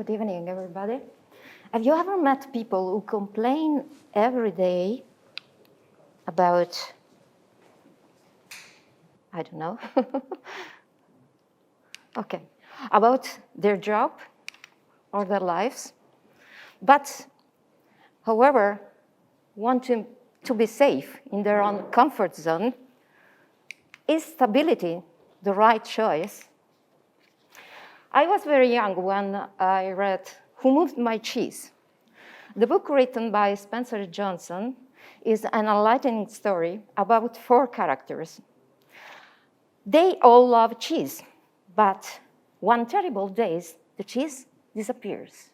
Good evening, everybody. Have you ever met people who complain every day about, I don't know, okay, about their job or their lives, but, however, want to be safe in their own comfort zone? Is stability the right choice? I was very young when I read Who Moved My Cheese? The book written by Spencer Johnson is an enlightening story about 4 characters. They all love cheese, but one terrible day, the cheese disappears.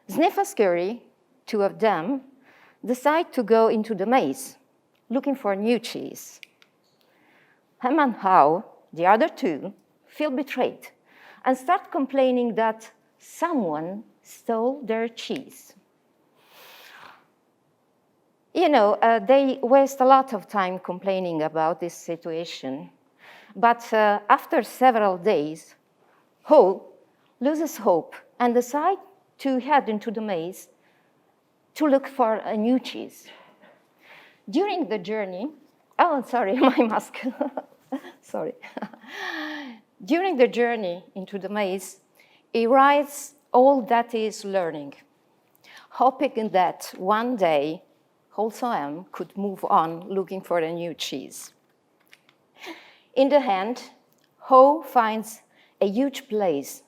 Sniff and Scurry, 2 of them, decide to go into the maze, looking for new cheese. Hem and How, the other 2, feel betrayed and start complaining that someone stole their cheese. You know, they waste a lot of time complaining about this situation. But after several days, Ho loses hope and decides to head into the maze to look for a new cheese. During the journey, oh, sorry, my mask, sorry. During the journey into the maze, he writes all that he is learning, hoping that one day also M could move on looking for a new cheese. In the end, Ho finds a huge place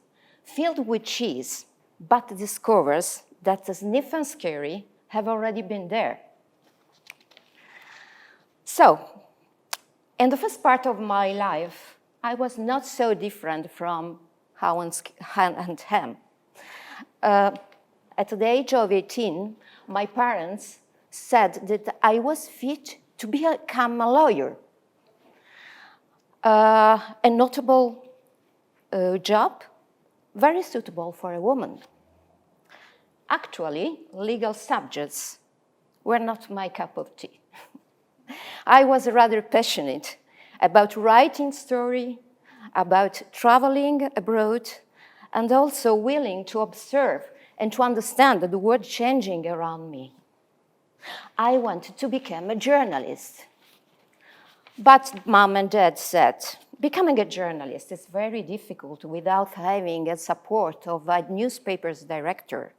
filled with cheese, but discovers that the Sniff and Scurry have already been there. So, in the first part of my life, I was not so different from How and Hem. At the age of 18, my parents said that I was fit to become a lawyer. A notable job, very suitable for a woman. Actually, legal subjects were not my cup of tea. I was rather passionate about writing story, about traveling abroad, and also willing to observe and to understand the world changing around me. I wanted to become a journalist. But Mom and Dad said, becoming a journalist is very difficult without having a support of a newspaper's director.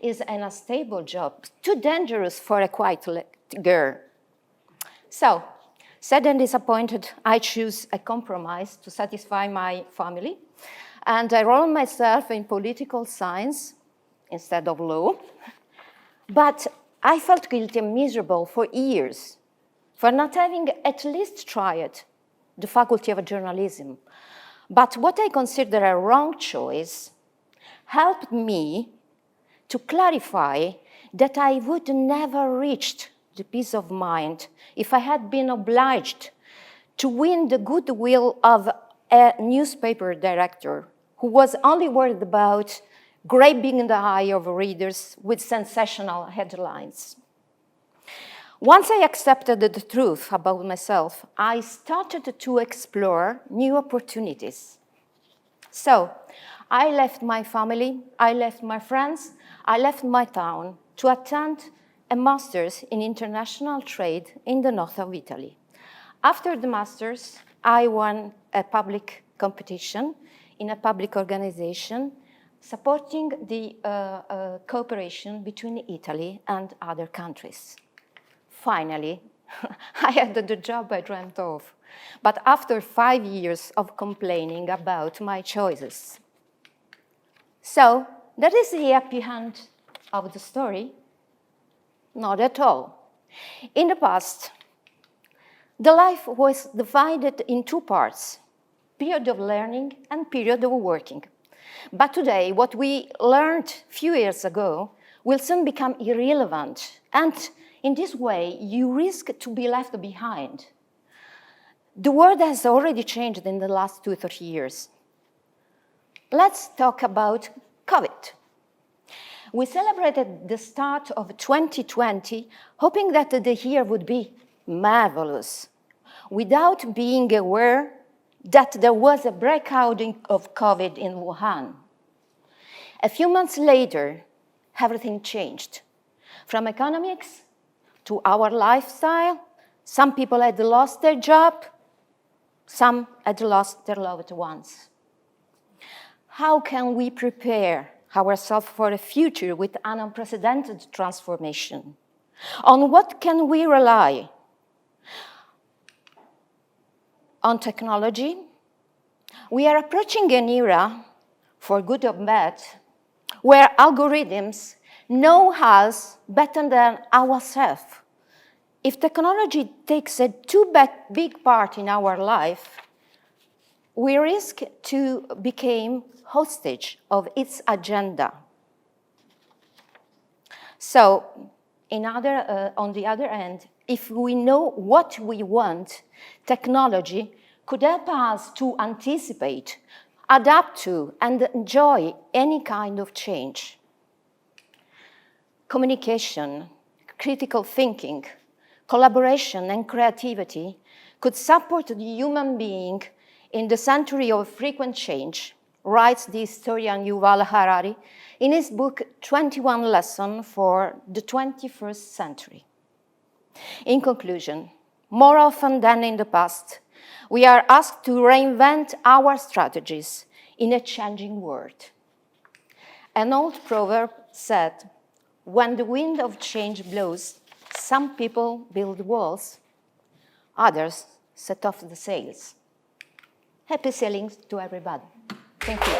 It's an unstable job, too dangerous for a quiet girl. So, sad and disappointed, I choose a compromise to satisfy my family, and I enrolled myself in political science instead of law. But I felt guilty and miserable for years for not having at least tried the faculty of journalism. But what I consider a wrong choice helped me to clarify that I would never reached the peace of mind if I had been obliged to win the goodwill of a newspaper director who was only worried about grabbing the eye of readers with sensational headlines. Once I accepted the truth about myself, I started to explore new opportunities. So I left my family, I left my friends, I left my town to attend a master's in international trade in the north of Italy. After the master's, I won a public competition in a public organization supporting the cooperation between Italy and other countries. Finally, I had the job I dreamt of, but after 5 years of complaining about my choices. So, that is the happy end of the story. Not at all. In the past, the life was divided in 2 parts, period of learning and period of working. But today, what we learned a few years ago will soon become irrelevant, and in this way, you risk to be left behind. The world has already changed in the last 2 or 3 years. Let's talk about COVID. We celebrated the start of 2020, hoping that the year would be marvelous, without being aware that there was a breakout of COVID in Wuhan. A few months later, everything changed. From economics to our lifestyle, some people had lost their job, some had lost their loved ones. How can we prepare ourselves for a future with an unprecedented transformation? On what can we rely? On technology? We are approaching an era, for good or bad, where algorithms know us better than ourselves. If technology takes a too big part in our life, we risk to become hostage of its agenda. So, on the other hand, if we know what we want, technology could help us to anticipate, adapt to, and enjoy any kind of change. Communication, critical thinking, collaboration, and creativity could support the human being in the century of frequent change, writes the historian Yuval Harari in his book 21 Lessons for the 21st Century. In conclusion, more often than in the past, we are asked to reinvent our strategies in a changing world. An old proverb said, "When the wind of change blows, some people build walls, others set off the sails." Happy sailing to everybody. Thank you.